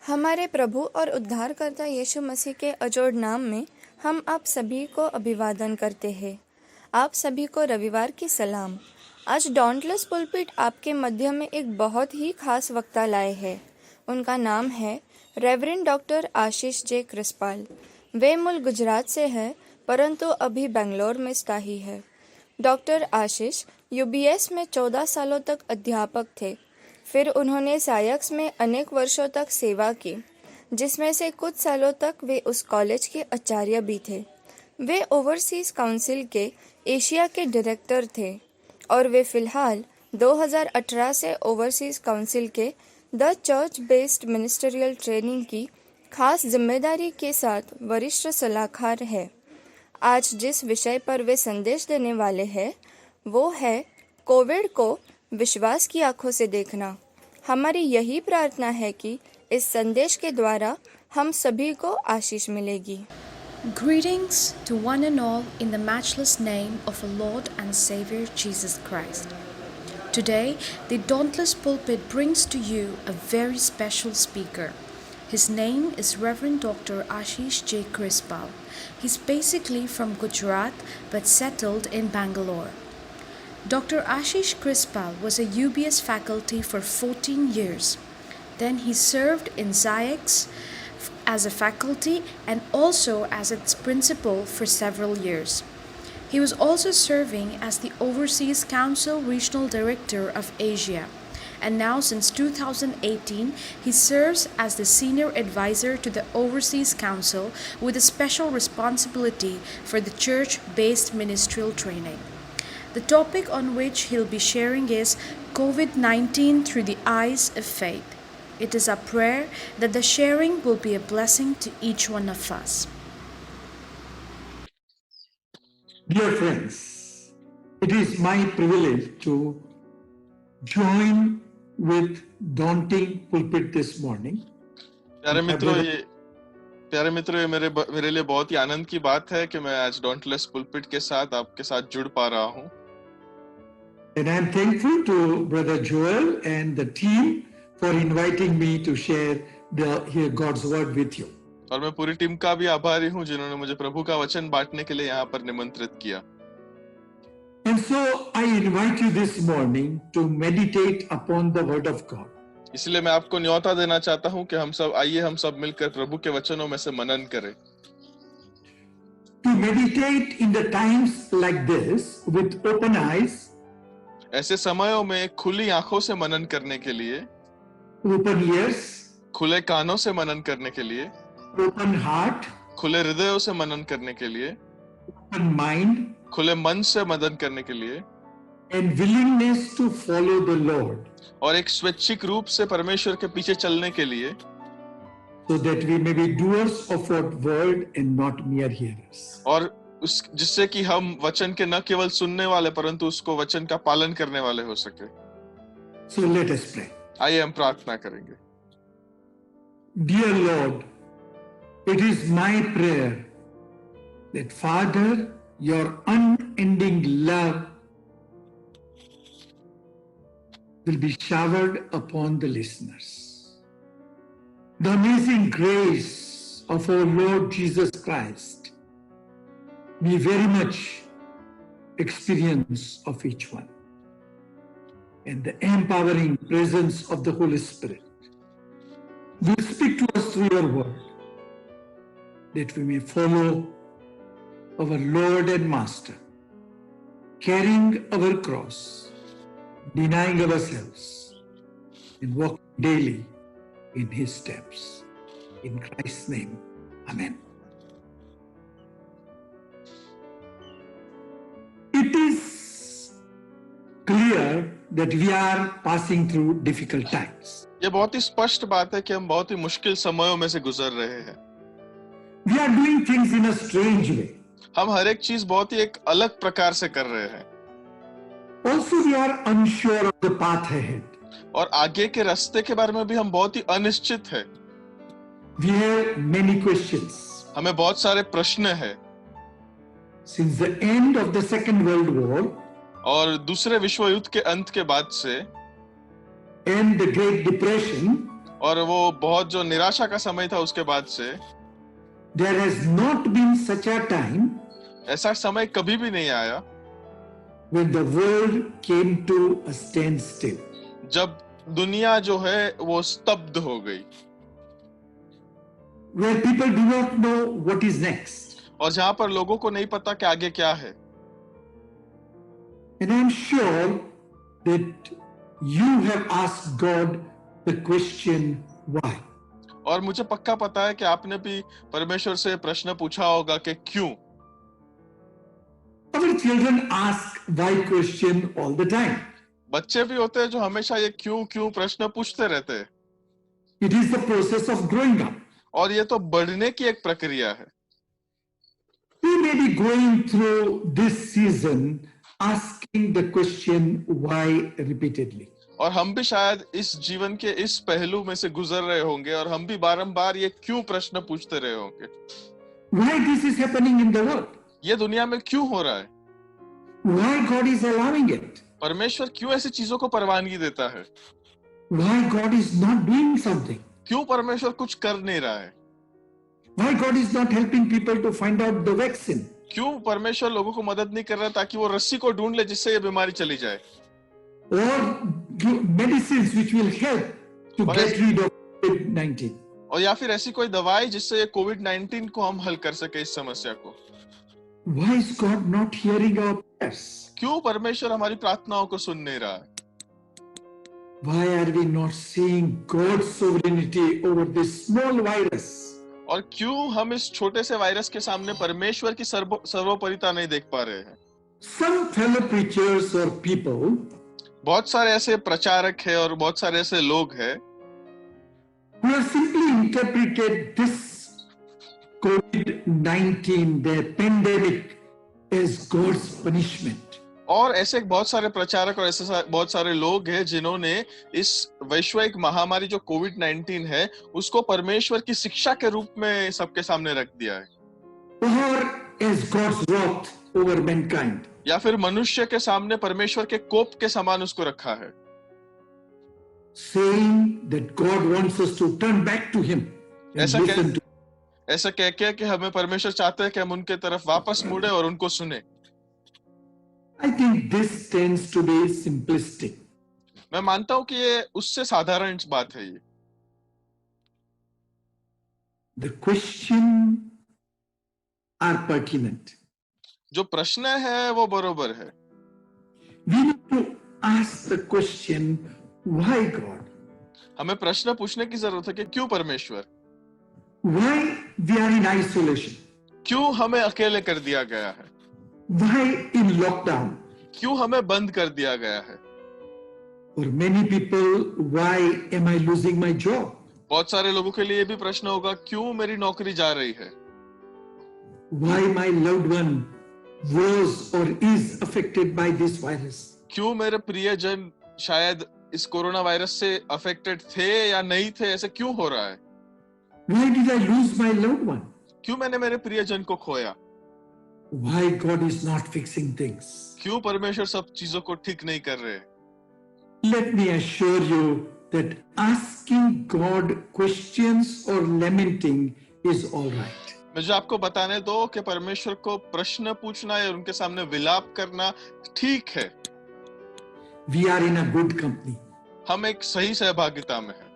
हमारे प्रभु और उद्धारकर्ता यीशु मसीह के अजोड़ नाम में हम आप सभी को अभिवादन करते हैं। आप सभी को रविवार की सलाम। आज डॉन्टलेस पुलपिट आपके मध्य में एक बहुत ही खास वक्ता लाए हैं। उनका नाम है रेवरेंड डॉक्टर आशीष जे कृष्पाल। वे मूल गुजरात से है परंतु अभी बेंगलोर में स्थायी है। डॉक्टर आशीष यूबीएस में 14 सालों तक अध्यापक थे। फिर उन्होंने सायक्स में अनेक वर्षों तक सेवा की, जिसमें से कुछ सालों तक वे उस कॉलेज के आचार्य भी थे। वे ओवरसीज काउंसिल के एशिया के डायरेक्टर थे और वे फिलहाल 2018 से ओवरसीज काउंसिल के the church based ministerial training की खास जिम्मेदारी के साथ वरिष्ठ सलाहकार है। आज जिस विषय पर वे संदेश देने वाले हैं वो है कोविड को विश्वास की आंखों से देखना। हमारी यही प्रार्थना है कि इस संदेश के द्वारा हम सभी को आशीष मिलेगी। Greetings to one and all in the matchless name of our Lord and Savior Jesus Christ. Today, the Dauntless Pulpit brings to you a very special speaker. His name is Reverend Dr. Ashish J. Krispal. He's basically from Gujarat but settled in Bangalore. Dr. Ashish Krispal was a UBS faculty for 14 years. Then he served in ZIEX as a faculty and also as its principal for several years. He was also serving as the Overseas Council Regional Director of Asia. And now since 2018, he serves as the Senior Advisor to the Overseas Council with a special responsibility for the church-based ministerial training. The topic on which he'll be sharing is COVID-19 through the eyes of faith. It is our prayer that the sharing will be a blessing to each one of us. Dear friends, it is my privilege to join with Daunting Pulpit this morning. प्यारे मित्रों, ये मेरे लिए बहुत ही आनंद की बात है कि मैं आज डॉन्टलेस पुलपिट के साथ आपके साथ जुड़ पा रहा हूँ। And I am thankful to Brother Joel and the team for inviting me to share God's word with you. और मैं पूरी टीम का भी आभारी हूँ जिन्होंने मुझे प्रभु का वचन बांटने के लिए यहाँ पर निमंत्रित किया। And so I invite you this morning to meditate upon the word of God. इसलिए मैं आपको न्योता देना चाहता हूँ कि हम सब मिलकर प्रभु के वचनों में से मनन करें। To meditate in the times like this with open eyes. ऐसे समयों में खुली आंखों से मनन करने के लिए, open ears, खुले कानों से मनन करने के लिए, open heart, खुले हृदयों से मनन करने के लिए, open mind, खुले मन से मनन करने के लिए, and willingness to follow the Lord, और एक स्वैच्छिक रूप से परमेश्वर के पीछे चलने के लिए, so that we may be doers of what word and not mere hearers. और जिससे कि हम वचन के न केवल सुनने वाले परंतु उसको वचन का पालन करने वाले हो सके। So let us pray. आइए हम प्रार्थना करेंगे। Dear Lord, it is my prayer that Father, your unending love will be showered upon the listeners. The amazing grace of our Lord Jesus Christ be very much experience of each one, and the empowering presence of the Holy Spirit will speak to us through your word, that we may follow our Lord and Master, carrying our cross, denying ourselves, and walking daily in his steps. In Christ's name, amen. It is clear that we are passing through difficult times. ये बहुत ही स्पष्ट बात है कि हम बहुत ही मुश्किल समयों में से गुजर रहे हैं। We are doing things in a strange way. हम हर एक चीज बहुत ही एक अलग प्रकार से कर रहे हैं। Also, we are unsure of the path ahead. और आगे के रास्ते के बारे में भी हम बहुत ही अनिश्चित हैं। We have many questions. हमें बहुत सारे प्रश्न हैं। Since the end of the Second World War और दूसरे विश्व युद्ध के अंत के बाद से and the Great Depression, और वो बहुत जो निराशा का समय था उसके बाद से there has not been such a time ऐसा समय कभी भी नहीं आया when the world came to a standstill. जब दुनिया जो है वो स्तब्ध हो गई, Where people do not know what is next. और जहां पर लोगों को नहीं पता कि आगे क्या है. And I'm sure that you have asked God the question why. और मुझे पक्का पता है कि आपने भी परमेश्वर से प्रश्न पूछा होगा कि क्यों. Our children ask why question all the time. बच्चे भी होते हैं जो हमेशा ये क्यों क्यों प्रश्न पूछते रहते हैं. It is the process of growing up. और ये तो बढ़ने की एक प्रक्रिया है. We may be going through this season asking the question why repeatedly. और हम भी शायद इस जीवन के इस पहलू में से गुजर रहे होंगे और हम भी बारंबार ये क्यों प्रश्न पूछते रहे होंगे. Why this is happening in the world? ये दुनिया में क्यों हो रहा है. Why God is allowing it? परमेश्वर क्यों ऐसी चीजों को परवानगी देता है. Why God is not doing something? क्यों परमेश्वर कुछ कर नहीं रहा है. Why God is not helping people to find out the vaccine? क्यों परमेश्वर लोगों को मदद नहीं कर रहा ताकि वो रस्सी को ढूंढ ले जिससे ये बीमारी चली जाए. Or medicines which will help to Or get rid of COVID-19. और या फिर ऐसी कोई दवाई जिससे ये कोविड-19 को हम हल कर सके इस समस्या को. Why is God not hearing our prayers? क्यों परमेश्वर हमारी प्रार्थनाओं को सुन नहीं रहा है. Why are we not seeing God's sovereignty over this small virus? और क्यों हम इस छोटे से वायरस के सामने परमेश्वर की सर्वोपरिता नहीं देख पा रहे हैं. Some fellow preachers or people बहुत सारे ऐसे प्रचारक हैं और बहुत सारे ऐसे लोग हैं who have simply interpreted this COVID-19, the pandemic, as God's punishment. और ऐसे बहुत सारे प्रचारक और ऐसे बहुत सारे लोग हैं जिन्होंने इस वैश्विक महामारी जो कोविड-19 है उसको परमेश्वर की शिक्षा के रूप में सबके सामने रख दिया है. Or as God's wrath over mankind. या फिर मनुष्य के सामने परमेश्वर के कोप के समान उसको रखा है. Saying that God wants us to turn back to Him and listen to. ऐसा कह के कि हमें परमेश्वर चाहते हैं कि हम उनके तरफ वापस मुड़े और उनको सुने. I think this tends to be simplistic. मैं मानता हूं कि ये उससे साधारण बात है. ये The question are pertinent. जो प्रश्न है वो बरोबर है. We need to ask the question, why God? हमें प्रश्न पूछने की जरूरत है कि क्यों परमेश्वर. Why we are in isolation? क्यों हमें अकेले कर दिया गया है. Why in lockdown? क्यों हमें बंद कर दिया गया है. For many people, why am I losing my job? बहुत सारे लोगों के लिए ये भी प्रश्न होगा क्यों मेरी नौकरी जा रही है. Why my loved one was or is affected by this virus? क्यों मेरे प्रियजन शायद इस कोरोना वायरस से अफेक्टेड थे या नहीं थे. ऐसे क्यों हो रहा है. Why did I lose my loved one? क्यों मैंने मेरे प्रियजन को खोया. Why God is not fixing things? क्यों परमेश्वर सब चीजों को ठीक नहीं कर रहे. Let me assure you that asking God questions or lamenting is all right. मुझे आपको बताने दो कि परमेश्वर को प्रश्न पूछना या उनके सामने विलाप करना ठीक है. We are in a good company. हम एक सही सहभागिता में हैं.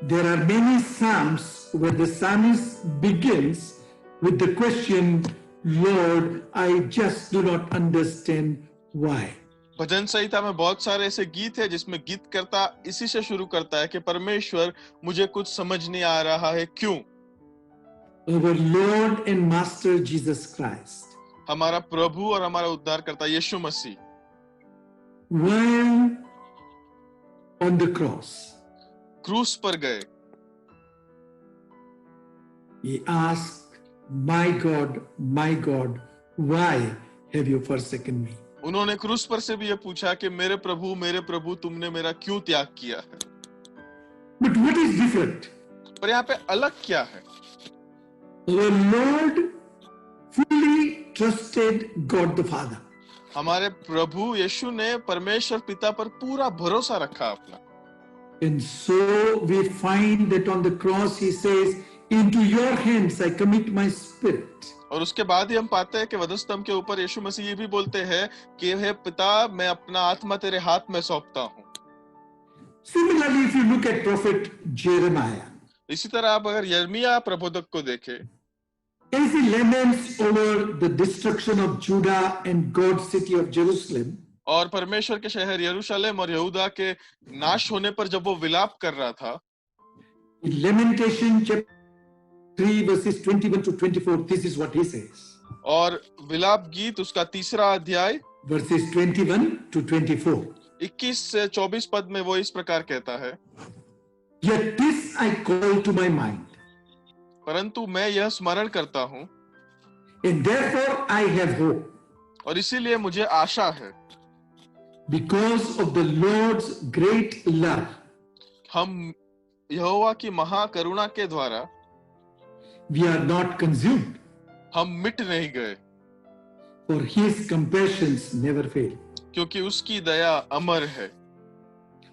There are many psalms where the psalmist begins with the question, Lord, I just do not understand why. भजन संहिता में बहुत सारे ऐसे गीत हैं जिसमें गीतकर्ता इसी से शुरू करता है कि परमेश्वर मुझे कुछ समझ नहीं आ रहा है क्यों. Our Lord and Master Jesus Christ, हमारा प्रभु और हमारा उद्धारकर्ता यीशु मसीह while on the cross, क्रूस पर गए. He asked, my God, why have you forsaken me? उन्होंने क्रूस पर से भी ये पूछा कि मेरे प्रभु तुमने मेरा क्यों त्याग किया है. But what is different? पर यहाँ पे अलग क्या है. Our Lord fully trusted God the Father. हमारे प्रभु यीशु ने परमेश्वर पिता पर पूरा भरोसा रखा अपना. And so we find that on the cross he says, into your hands I commit my spirit. और उसके बाद ही हम पाते हैं कि वधस्तंभ के ऊपर यीशु मसीह ये भी बोलते हैं कि हे पिता, मैं अपना आत्मा तेरे हाथ में सौंपता हूँ। Similarly, if you look at prophet Jeremiah, इसी तरह आप अगर यिर्मयाह प्रबोधक को देखें, as he laments over the destruction of Judah and God's city of Jerusalem, और परमेश्वर के शहर यरूशलेम और यहूदा के नाश होने पर जब वो विलाप कर रहा था, in Lamentation chapter 3 verses 21 to 24, this is what he says. और विलाप गीत उसका 3रा अध्याय Verses 21 to 24. 21 से 24 पद में वो इस प्रकार कहता है, Yet this I call to my mind, परंतु मैं यह स्मरण करता हूँ and therefore I have hope, और इसीलिए मुझे आशा है, because of the Lord's great love. हम यहोवा की महाकरुणा के द्वारा We are not consumed, हम मिट नहीं गए, for his compassions never fail. क्योंकि उसकी दया अमर है।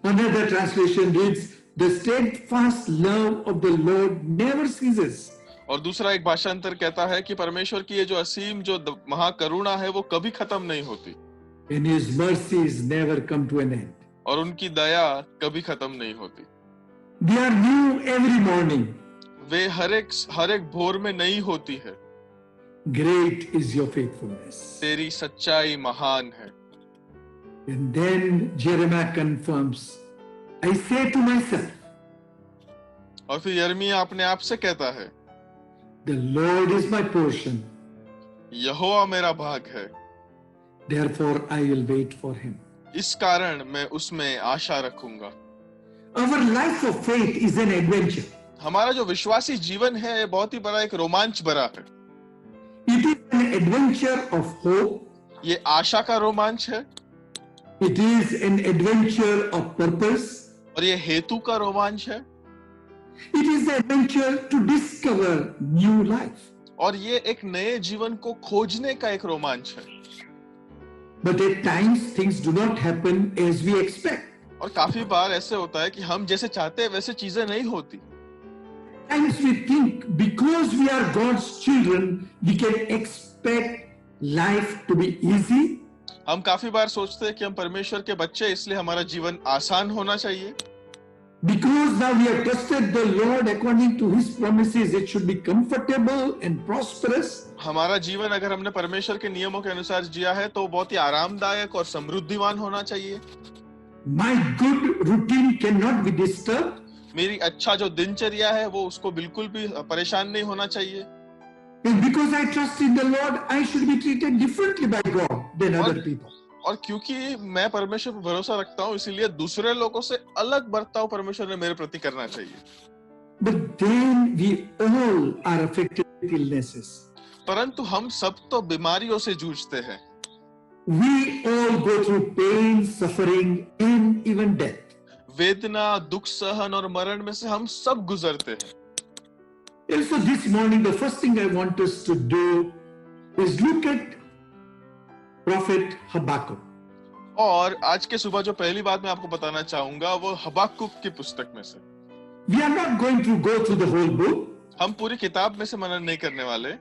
Another translation reads, the steadfast love of the Lord never ceases. और दूसरा एक भाषांतर कहता है कि परमेश्वर की ये जो असीम जो महाकरुणा है वो कभी खत्म नहीं होती, And his mercies never come to an end. और उनकी दया कभी खत्म नहीं होती। They are new every morning. वे हर एक भोर में नई होती है। Great is your faithfulness. तेरी सच्चाई महान है। And then Jeremiah confirms, I say to myself, और फिर यिर्मयाह अपने आप से कहता है, the Lord is my portion, यहोवा मेरा भाग है, therefore I will wait for him. इस कारण मैं उसमें आशा रखूंगा। Our life of faith is an adventure. हमारा जो विश्वासी जीवन है ये बहुत ही बड़ा एक रोमांच भरा है। It is an adventure of hope. ये आशा का रोमांच है, It is an adventure of purpose. और ये हेतु का रोमांच है, It is the adventure to discover new life. और ये एक नए जीवन को खोजने का एक रोमांच है। But at times things do not happen as we expect. और काफी बार ऐसे होता है कि हम जैसे चाहते हैं वैसे चीजें नहीं होती। Times we think because we are God's children, we can expect life to be easy. हम काफी बार सोचते हैं कि हम परमेश्वर के बच्चे इसलिए हमारा जीवन आसान होना चाहिए। Because now we have trusted the Lord according to his promises, it should be comfortable and prosperous. हमारा जीवन अगर हमने परमेश्वर के नियमों के अनुसार जिया है तो बहुत ही आरामदायक और समृद्धिवान होना चाहिए। My good routine cannot be disturbed. मेरी अच्छा जो दिनचर्या है वो उसको बिल्कुल भी परेशान नहीं होना चाहिए। And because I trust in the Lord, I should be treated differently by God than other people. और क्योंकि मैं परमेश्वर पर भरोसा रखता हूँ इसीलिए दूसरे लोगों से अलग बर्ताव परमेश्वर ने मेरे प्रति करना चाहिए। But then we all are affected with illnesses. परंतु हम सब तो बीमारियों से जूझते हैं। We all go through pain, suffering, and even death. वेदना, दुख सहन और मरण में से हम सब गुजरते हैं। And so this morning, the first thing I want us to do is look at Prophet Habakkuk. और आज के सुबह जो पहली बात मैं आपको बताना चाहूंगा वो हबाक्कुक की पुस्तक में से। We are not going to go through the whole book, हम पूरी किताब में से मनन नहीं करने वाले,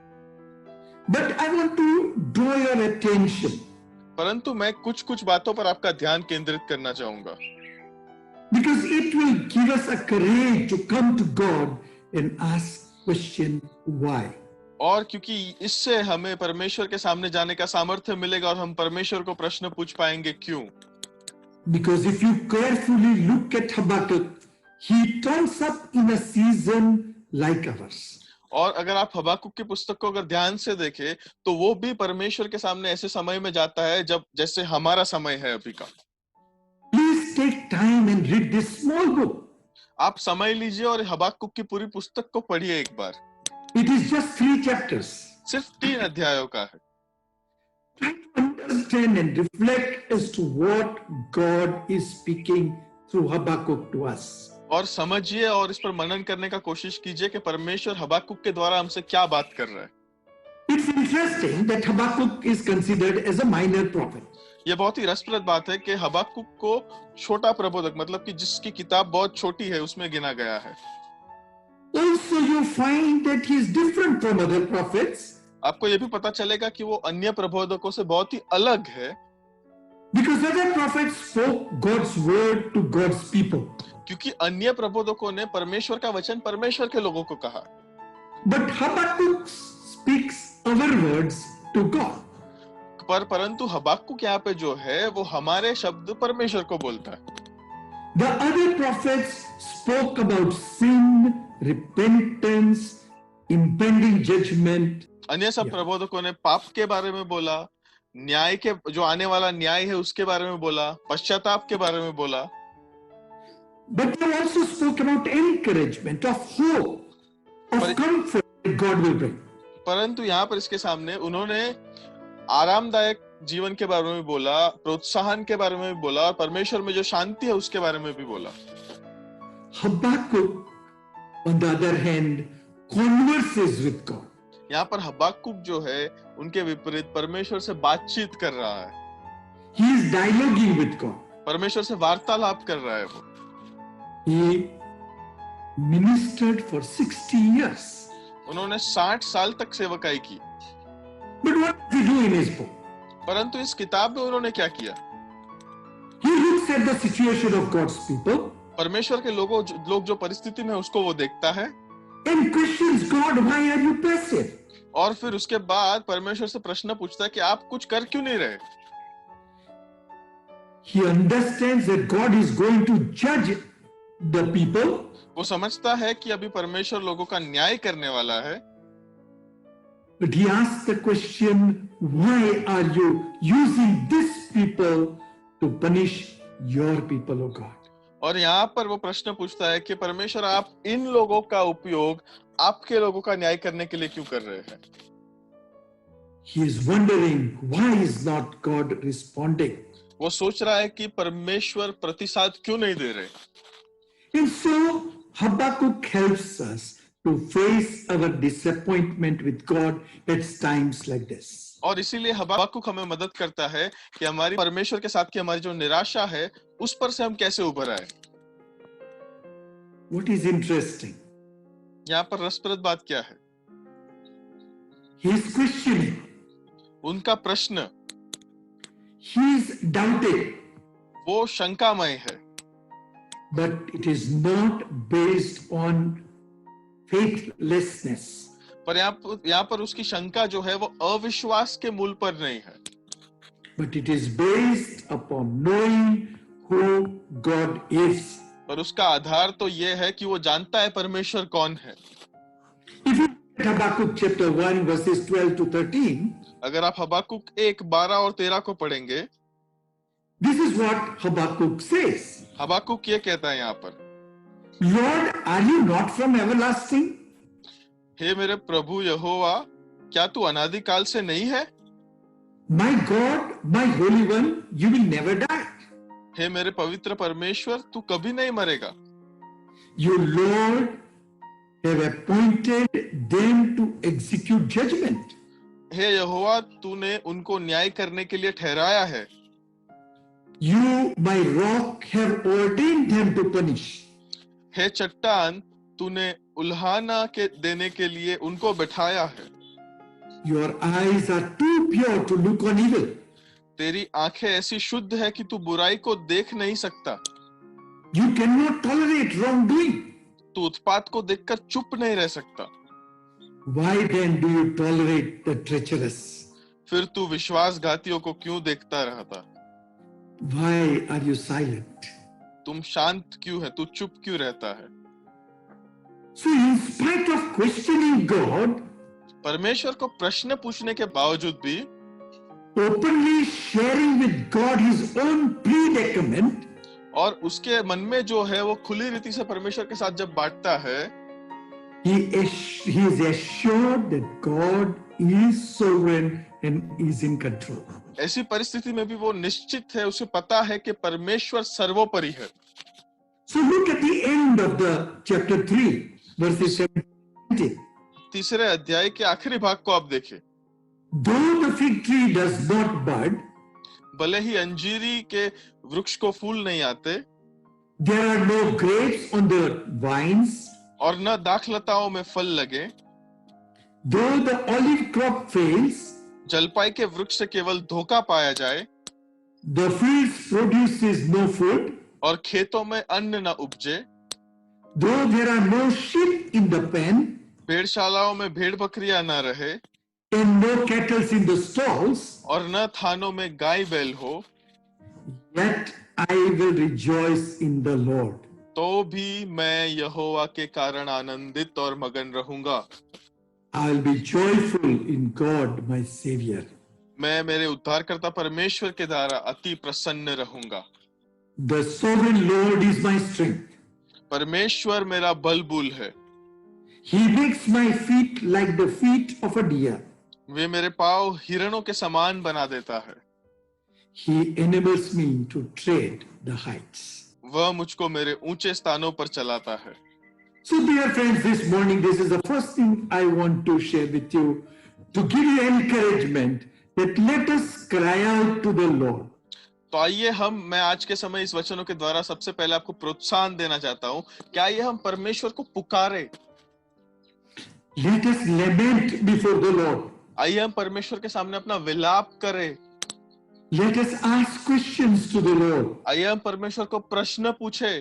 but I want to draw your attention परंतु मैं कुछ बातों पर आपका ध्यान केंद्रित करना चाहूंगा, because it will give us a courage to come to God and ask question why. और क्योंकि इससे हमें परमेश्वर के सामने जाने का सामर्थ्य मिलेगा और हम परमेश्वर को प्रश्न पूछ पाएंगे क्यों। Because if you carefully look at Habakkuk, he turns up in a season like ours. और अगर आप हबाक्कुक की पुस्तक को अगर ध्यान से देखें तो वो भी परमेश्वर के सामने ऐसे समय में जाता है जब जैसे हमारा समय है अभी का। Please take time and read this small book. आप समय लीजिए और हबाक्कुक की पूरी पुस्तक को पढ़िए एक बार। It is just 3 chapters. सिर्फ 3 अध्यायों का है। Try to understand and reflect as to what God is speaking through Habakkuk to us. और समझिए और इस पर मनन करने का कोशिश कीजिए कि परमेश्वर हबाक्कुक के द्वारा हमसे क्या बात कर रहा है। It's interesting that Habakkuk is considered as a minor prophet. ये बहुत ही रसप्रद बात है कि हबाक्कुक को छोटा प्रबोधक, मतलब कि जिसकी किताब बहुत छोटी है, उसमें गिना गया है। Also, you find that he is different from other prophets आपको ये भी पता चलेगा कि वो अन्य प्रबोधकों से बहुत ही अलग है, because other prophets spoke God's word to God's people. क्योंकि अन्य प्रबोधकों ने परमेश्वर का वचन परमेश्वर के लोगों को कहा, But Habakkuk speaks our words to God. परंतु हबाक्कुक यहाँ पे जो है वो हमारे शब्द परमेश्वर को बोलता है। The other prophets spoke about sin, repentance, impending judgment. अन्य सब प्रबोधकों ने पाप के बारे में बोला, न्याय के जो आने वाला न्याय है उसके बारे में बोला, पश्चाताप के बारे में बोला। But they also spoke about encouragement, of hope, of comfort that God will bring. परंतु यहाँ पर इसके सामने उन्होंने आरामदायक जीवन के बारे में बोला, प्रोत्साहन के बारे में भी बोला, और परमेश्वर में जो शांति है उसके बारे में भी बोला। Habakkuk, on the other hand, converses with God. यहाँ पर हबाक्कुक जो है उनके विपरीत परमेश्वर से बातचीत कर रहा है, He is dialoguing with God. परमेश्वर से वार्तालाप कर रहा है वो। He ministered for 60 years. उन्होंने 60 साल तक सेवकाई की। But what did he do in his book? परंतु इस किताब में उन्होंने क्या किया? He looks at the situation of God's people परमेश्वर के लोग जो परिस्थिति में उसको वो देखता है and questions God, why are you passive? और फिर उसके बाद परमेश्वर से प्रश्न पूछता है कि आप कुछ कर क्यों नहीं रहे? He understands that God is going to judge the people. वो समझता है कि अभी परमेश्वर लोगों का न्याय करने वाला है, But he asks the question, why are you using these people to punish your people, O God? और यहाँ पर वो प्रश्न पूछता है कि परमेश्वर आप इन लोगों का उपयोग आपके लोगों का न्याय करने के लिए क्यों कर रहे हैं? He is wondering, why is not God responding? वो सोच रहा है कि परमेश्वर प्रतिसाद क्यों नहीं दे रहे? And so Habakkuk helps us to face our disappointment with God at times like this. और इसीलिए हबाक्कुक हमें मदद करता है कि हमारी परमेश्वर के साथ की हमारी जो निराशा है उस पर से हम कैसे उभर आए। What is interesting? यहाँ पर रसप्रद बात क्या है? He is questioning. उनका प्रश्न, He is doubting. वो शंकामय है, But it is not based on faithlessness. पर यहाँ पर उसकी शंका जो है वो अविश्वास के मूल पर नहीं है, But it is based upon knowing who God is. पर उसका आधार तो ये है कि वो जानता है परमेश्वर कौन है। If you read Habakkuk chapter 1 verses 12 to 13, अगर आप हबाक्कुक 1, 12 और 13 को पढ़ेंगे, this is what Habakkuk says. हबाक्कुक ये कहता है यहाँ पर, Lord, are you not from everlasting? हे मेरे प्रभु यहोवा, क्या तू अनादिकाल से नहीं है? My God, my Holy One, you will never die. हे मेरे पवित्र परमेश्वर, तू कभी नहीं मरेगा। You, Lord, have appointed them to execute judgment. हे यहोवा, तूने उनको न्याय करने के लिए ठहराया है। You, my rock, have ordained them to punish. हे चट्टान, तूने उल्हाना के देने के लिए उनको बैठाया है। Your eyes are too pure to look on evil. तेरी आंखें ऐसी शुद्ध है कि तू बुराई को देख नहीं सकता। You cannot tolerate wrongdoing. तू उत्पात को देखकर चुप नहीं रह सकता। Why then do you tolerate the treacherous? फिर तू विश्वासघातियों को क्यों देखता रहता? Why are you silent? तुम शांत क्यों है? तू चुप क्यों रहता है? So in spite of questioning God, परमेश्वर को प्रश्न पूछने के बावजूद भी, openly sharing with God his own predicament, और उसके मन में जो है वो खुली रीति से परमेश्वर के साथ जब बांटता है, he is assured that God is sovereign and is in control. ऐसी परिस्थिति में भी वो निश्चित है, उसे पता है कि परमेश्वर सर्वोपरि है। So look at the end of the chapter 3, verses 17. तीसरे अध्याय के आखिरी भाग को आप देखें। Though the fig tree does not bud, भले ही अंजीरी के वृक्ष को फूल नहीं आते there are no grapes on the vines, और न दाखलताओं में फल लगे, though the olive crop fails, जलपाई के वृक्ष से केवल धोखा पाया जाए, the fields produces no food, और खेतों में अन्न न उपजे, though there are no sheep in the pen, भेड़शालाओं में भेड़ बकरियां न रहे, and no cattle in the stalls, और न थानों में गाय बैल हो, yet I will rejoice in the Lord. तो भी मैं यहोवा के कारण आनंदित और मगन रहूंगा। I'll be joyful in God, my Savior. मैं मेरे उद्धारकर्ता परमेश्वर के द्वारा अति प्रसन्न रहूंगा। The sovereign Lord is my strength. परमेश्वर मेरा बलबूल है। He makes my feet like the feet of a deer. वे मेरे पाँव हिरणों के समान बना देता है। He enables me to tread the heights. वह मुझको मेरे ऊंचे स्थानों पर चलाता है। So dear friends, this morning, this is the first thing I want to share with you, to give you encouragement that let us cry out to the Lord. तो आइए मैं आज के समय इस वचनों के द्वारा सबसे पहले आपको प्रोत्साहन देना चाहता हूँ कि आइए हम परमेश्वर को पुकारे। Let us lament before the Lord. आइए हम परमेश्वर के सामने अपना विलाप करें। Let us ask questions to the Lord. आइए हम परमेश्वर को प्रश्न पूछे,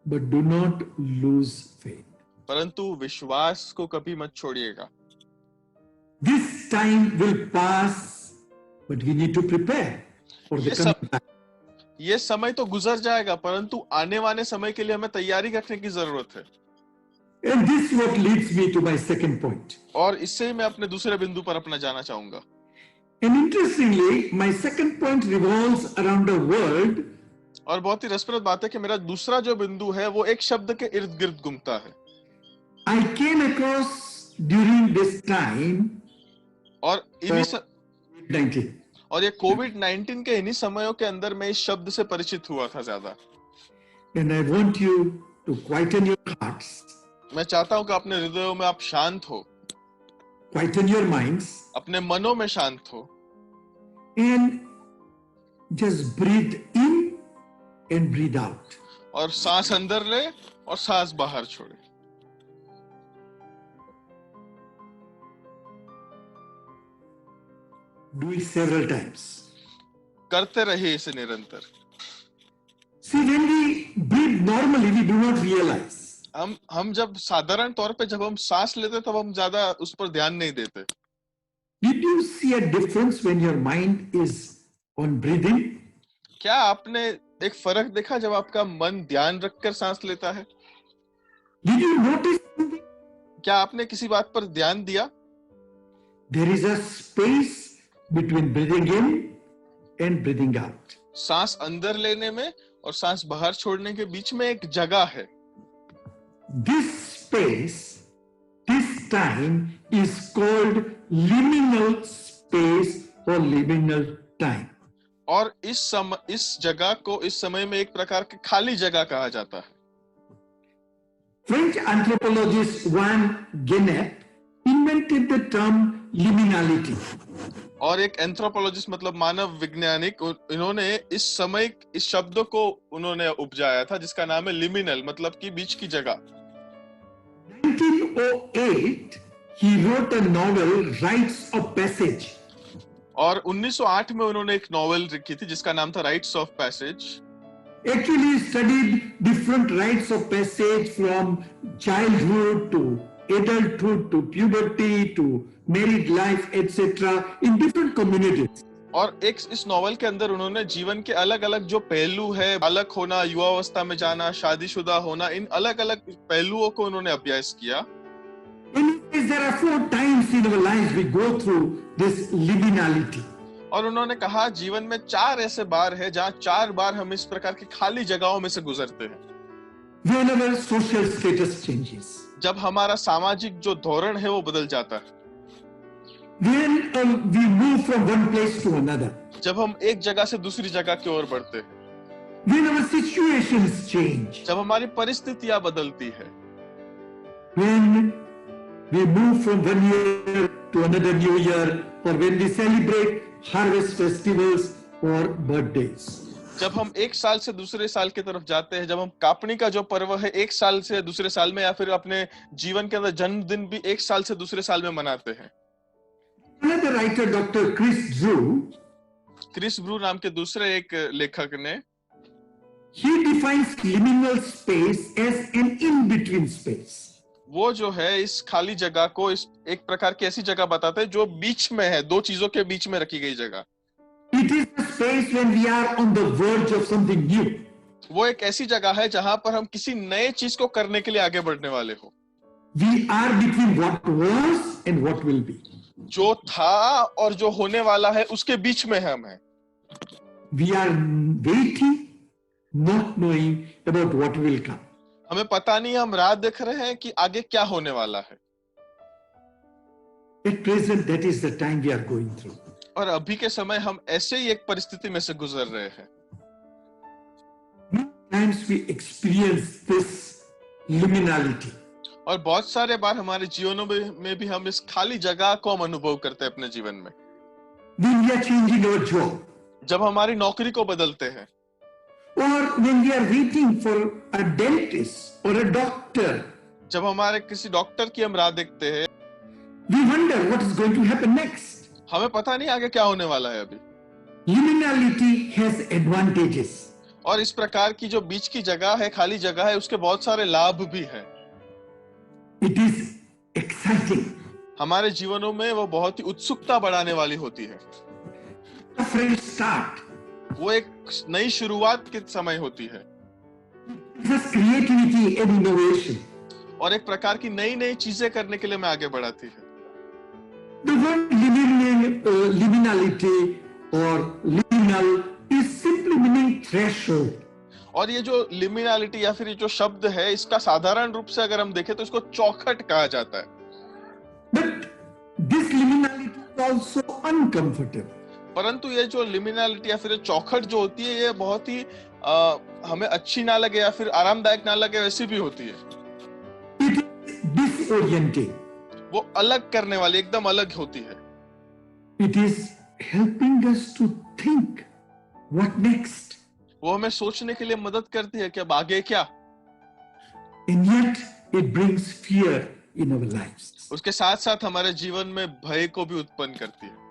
But do not lose faith. परंतु विश्वास को कभी मत छोड़िएगा। This time will pass, but we need to prepare for the coming time. ये समय तो गुजर जाएगा, परंतु आने वाले समय के लिए हमें तैयारी रखने की जरूरत है। And this is what leads me to my second point. और इससे ही मैं अपने दूसरे बिंदु पर अपना जाना चाहूंगा। And interestingly, my second point revolves around a word. और बहुत ही रसप्रद बात है कि मेरा दूसरा जो बिंदु है वो एक शब्द के इर्द गिर्द घूमता है। I came across during this time और इन्हीं COVID-19. और ये कोविड-19 के इन्हीं समयों के अंदर मैं इस शब्द से परिचित हुआ था ज्यादा। And I want you to quieten your hearts, मैं चाहता हूं कि अपने हृदयों में आप शांत हो, quieten your minds, अपने मनों में शांत हो and just breathe in and breathe out. और सांस अंदर ले और सांस बाहर छोड़े। Do it several times. करते रहिए इसे निरंतर। See, when we breathe normally, we do not realize. हम जब साधारण तौर पे जब हम सांस लेते तब हम ज्यादा उस पर ध्यान नहीं देते। Did you see a difference when your mind is on breathing? क्या आपने एक फर्क देखा जब आपका मन ध्यान रखकर सांस लेता है? Did you notice something? क्या आपने किसी बात पर ध्यान दिया? There is a space between breathing in and breathing out. सांस अंदर लेने में और सांस बाहर छोड़ने के बीच में एक जगह है। This space, this time is called liminal space or liminal time. और इस जगह को इस समय में एक प्रकार के खाली जगह कहा जाता है। French anthropologist Juan Genep invented the term liminality. और एक एंथ्रोपोलॉजिस्ट मतलब मानव वैज्ञानिक, इन्होंने इस शब्द को उन्होंने उपजाया था जिसका नाम है लिमिनल, मतलब कि बीच की जगह। 1908 he wrote a novel, Rites of Passage. और 1908 में उन्होंने एक नॉवेल लिखी थी जिसका नाम था rights of passage. Actually he studied different rites of passage from childhood to adulthood to puberty to married life etc. in different communities. और इस नॉवेल के अंदर उन्होंने जीवन के अलग अलग जो पहलू है, बालक होना, युवावस्था में जाना, शादीशुदा होना, इन अलग अलग पहलुओं को उन्होंने अभ्यास किया। And there are 4 times in our lives we go through this liminality. और उन्होंने कहा जीवन में 4 ऐसे बार है जहाँ 4 बार हम इस प्रकार की खाली जगहों में से गुजरते हैं। Whenever social status changes. जब हमारा सामाजिक जो धोरण है वो बदल जाता है। When we move from one place to another. जब हम एक जगह से दूसरी जगह की ओर बढ़ते हैं। When our situations change. जब हमारी परिस्थितियां बदलती है। When we move from one year to another new year, or when we celebrate harvest festivals or birthdays. जब हम एक साल से दूसरे साल की तरफ जाते हैं, जब हम कापनी का जो पर्व है एक साल से दूसरे साल में, या फिर अपने जीवन के अंदर जन्मदिन भी एक साल से दूसरे साल में मनाते हैं। Another writer, Dr. Chris Brew नाम के दूसरे एक लेखक ने he defines liminal space as an in-between space. वो जो है इस खाली जगह को इस एक प्रकार की ऐसी जगह बताते हैं जो बीच में है, दो चीजों के बीच में रखी गई जगह। It is a space when we are on the verge of something new. वो एक ऐसी जगह है जहां पर हम किसी नए चीज को करने के लिए आगे बढ़ने वाले हो। We are between what was and what will be. जो था और जो होने वाला है उसके बीच में हम हैं। We are waiting, not knowing about what will come. हमें पता नहीं, हम राह देख रहे हैं कि आगे क्या होने वाला है। At present, that is the time we are going through. और अभी के समय हम ऐसे ही एक परिस्थिति में से गुजर रहे हैं। Many times we experience this liminality. और बहुत सारे बार हमारे जीवनों में भी हम इस खाली जगह को हम अनुभव करते हैं अपने जीवन में। When we are changing our job, जब हमारी नौकरी को बदलते हैं, or when we are waiting for a dentist or a doctor, जब हमारे किसी डॉक्टर की हम राह देखते हैं, we wonder what is going to happen next. हमें पता नहीं आगे क्या होने वाला है अभी। Liminality has advantages. और इस प्रकार की जो बीच की जगह है, खाली जगह है, उसके बहुत सारे लाभ भी हैं। It is exciting. हमारे जीवनों में वो बहुत ही उत्सुकता बढ़ाने वाली होती है। A fresh start. वो एक नई शुरुआत के समय होती है It has creativity and innovation. और एक प्रकार की नई नई चीजें करने के लिए मैं आगे बढ़ाती है। The word liminality or liminal is simply meaning threshold. और ये जो लिमिनालिटी या फिर ये जो शब्द है, इसका साधारण रूप से अगर हम देखें तो इसको चौखट कहा जाता है। But this liminality is also uncomfortable. परंतु ये जो लिमिनालिटी या फिर ये चौखट जो होती है, ये बहुत ही हमें अच्छी ना लगे या फिर आरामदायक ना लगे, वैसी भी होती है। It is disorienting. वो अलग करने वाली, एकदम अलग होती है। It is helping us to think what next. वो हमें सोचने के लिए मदद करती है कि अब आगे क्या। And yet it brings fear in our lives. उसके साथ साथ हमारे जीवन में भय को भी उत्पन्न करती है।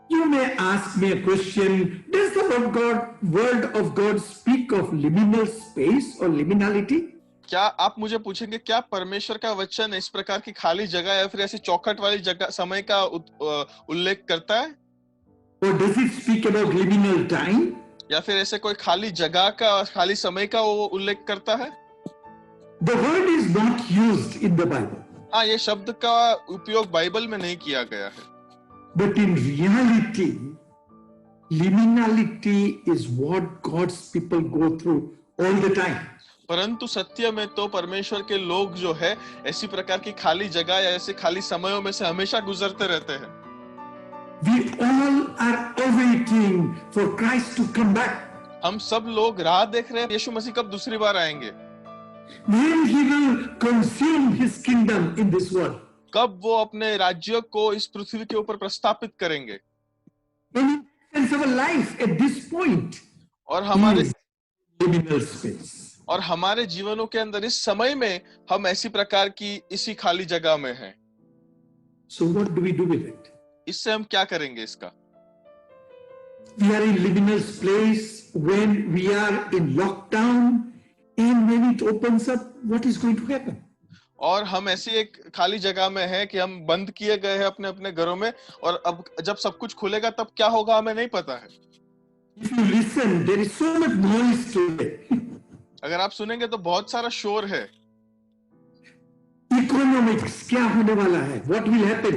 You may ask me a question, does the word of God speak of liminal space or liminality? क्या आप मुझे पूछेंगे, क्या परमेश्वर का वचन इस प्रकार की खाली जगह या फिर ऐसी चौखट वाली जगह समय का उल्लेख करता है? Or does it speak about liminal time? या फिर ऐसे कोई खाली जगह का, खाली समय का वो उल्लेख करता है? The word is not used in the Bible. हाँ, ये शब्द का उपयोग बाइबल में नहीं किया गया है। But in reality, liminality is what God's people go through all the time. परंतु सत्य में तो परमेश्वर के लोग जो है ऐसी प्रकार की खाली जगह या ऐसे खाली समयों में से हमेशा गुजरते रहते हैं। We all are awaiting for Christ to come back. हम सब लोग राह देख रहे हैं यीशु मसीह कब दूसरी बार आएंगे, When he will consume his kingdom in this world. कब वो अपने राज्य को इस पृथ्वी के ऊपर प्रस्थापित करेंगे। And in sense of a life at this point, और हमारे is liminal space. और हमारे जीवनों के अंदर इस समय में हम ऐसी प्रकार की इसी खाली जगह में हैं। So what do we do with it? इससे हम क्या करेंगे इसका? We are in liminal space when we are in lockdown, and when it opens up, what is going to happen? और हम ऐसी एक खाली जगह में हैं कि हम बंद किए गए हैं अपने अपने घरों में, और अब जब सब कुछ खुलेगा तब क्या होगा हमें नहीं पता है। If you listen, there is so much noise today. अगर आप सुनेंगे तो बहुत सारा शोर है। Economics क्या होने वाला है? What will happen?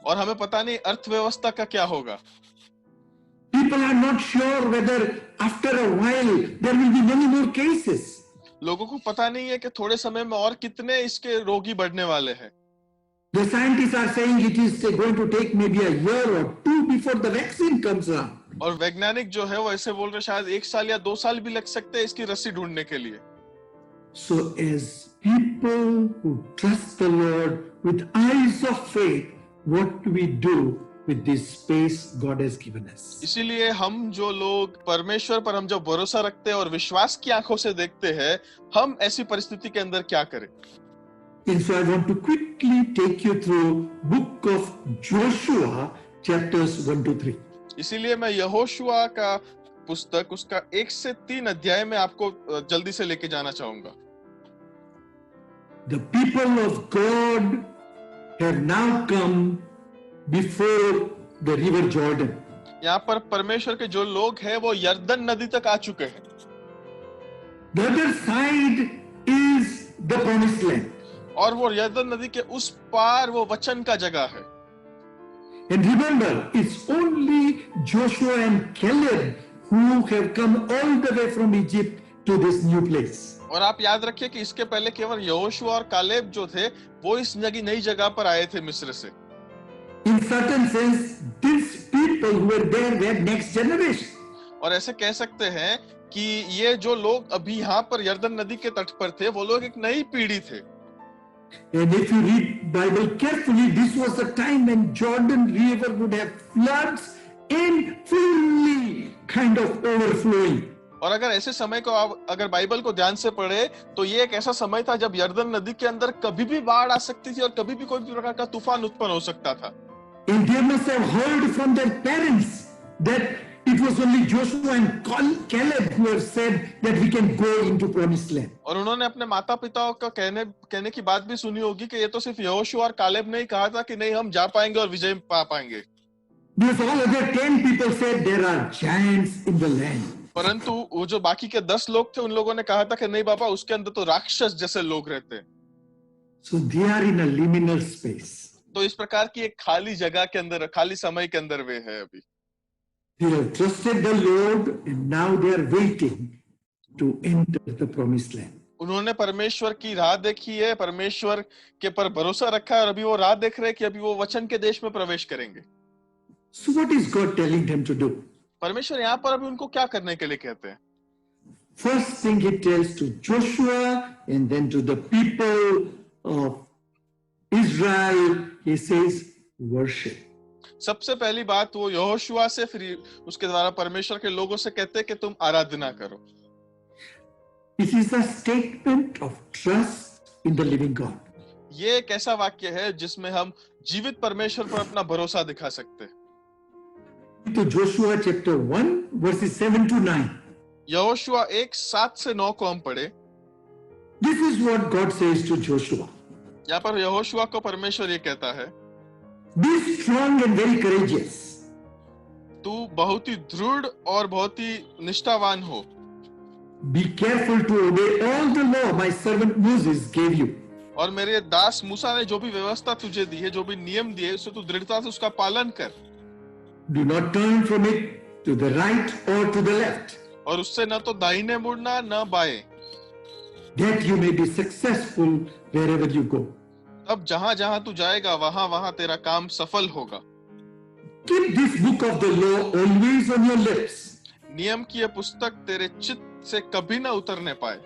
और हमें पता नहीं अर्थव्यवस्था का क्या होगा। People are not sure whether after a while there will be many more cases. लोगों को पता नहीं है कि थोड़े समय में और कितने इसके रोगी बढ़ने वाले हैं। The scientists are saying it is going to take maybe a year or two before the vaccine comes around. और वैज्ञानिक जो है वो ऐसे बोल रहे शायद 1 साल या 2 साल भी लग सकते हैं इसकी रस्सी ढूंढने के लिए। So as people who trust the Lord with eyes of faith, what we do with this space God has given us. इसीलिए हम जो लोग परमेश्वर पर हम जब भरोसा रखते हैं और विश्वास की आंखों से देखते हैं, हम ऐसी परिस्थिति के अंदर क्या करें? And so I want to quickly take you through book of Joshua chapters 1 to 3. इसीलिए मैं यहोशुआ का पुस्तक उसका 1 से 3 अध्याय में आपको जल्दी से लेके जाना चाहूंगा। The people of God have now come before the river Jordan. यहाँ पर परमेश्वर के जो लोग हैं वो यरदन नदी तक आ चुके हैं। The other side is the promised land. और वो यरदन नदी के उस पार वो वचन का जगह है। And remember, it's only Joshua and Caleb who have come all the way from Egypt to this new place. और आप याद रखिए कि इसके पहले केवल यहोशुआ और कालेब जो थे वो इस नई जगह पर आए थे मिस्र से। In certain sense, these people who were there were next generation. और ऐसे कह सकते हैं कि ये जो लोग अभी यहाँ पर यरदन नदी के तट पर थे वो लोग एक नई पीढ़ी थे। And if you read Bible carefully, this was the time when Jordan River would have floods and fully kind of overflowing. और अगर ऐसे समय को आप अगर बाइबल को ध्यान से पढ़े तो ये एक ऐसा समय था जब यरदन नदी के अंदर कभी भी बाढ़ आ सकती थी और कभी भी कोई भी प्रकार का तूफान उत्पन्न हो सकता था। And they must have heard from their parents that it was only Joshua and Caleb who have said that we can go into promised land. और उन्होंने अपने माता पिताओं का कहने की बात भी सुनी होगी कि ये तो सिर्फ यहोशुआ और कालेब ने ही कहा था कि नहीं हम जा पाएंगे और विजय पा पाएंगे। Because all other 10 people said there are giants in the land. परंतु वो जो बाकी के 10 लोग थे उन लोगों ने कहा था कि नहीं बाबा उसके अंदर तो राक्षस जैसे लोग रहते हैं। So they are in a liminal space. तो इस प्रकार की एक खाली जगह के अंदर खाली समय के अंदर वे है अभी। They have trusted the Lord and now they are waiting to enter the promised land. उन्होंने परमेश्वर की राह देखी है, परमेश्वर के पर भरोसा रखा है और अभी वो राह देख रहे हैं कि अभी वो वचन के देश में प्रवेश करेंगे। So what is God telling them to do? परमेश्वर यहाँ पर अभी उनको क्या करने के लिए कहते हैं? First thing he tells to Joshua and then to the people of Israel, he says worship. सबसे पहली बात वो यहोशुआ से फिर उसके द्वारा परमेश्वर के लोगों से कहते हैं कि तुम आराधना करो। It is a statement of trust in the living God. ये एक ऐसा वाक्य है जिसमें हम जीवित परमेश्वर पर अपना भरोसा दिखा सकते हैं। To Joshua chapter 1 verses 7 to 9. Yehoshua 1:7 से 9 को हम पढ़े। This is what God says to Joshua. यहाँ पर यहोशुआ को परमेश्वर ये कहता है, Be strong and very courageous. तू बहुत ही दृढ़ और बहुत ही निष्ठावान हो। Be careful to obey all the law my servant Moses gave you. और मेरे दास मूसा ने जो भी व्यवस्था तुझे दी है, जो भी नियम दिए, उसे तू दृढ़ता से उसका पालन कर। Do not turn from it to the right or to the left, और उससे न तो दाहिने मुड़ना न बाएं, that you may be successful wherever you go. तब जहां जहां तू जाएगा वहां वहां तेरा काम सफल होगा। Keep this book of the law always on your lips. नियम की यह पुस्तक तेरे चित्त से कभी न उतरने पाए।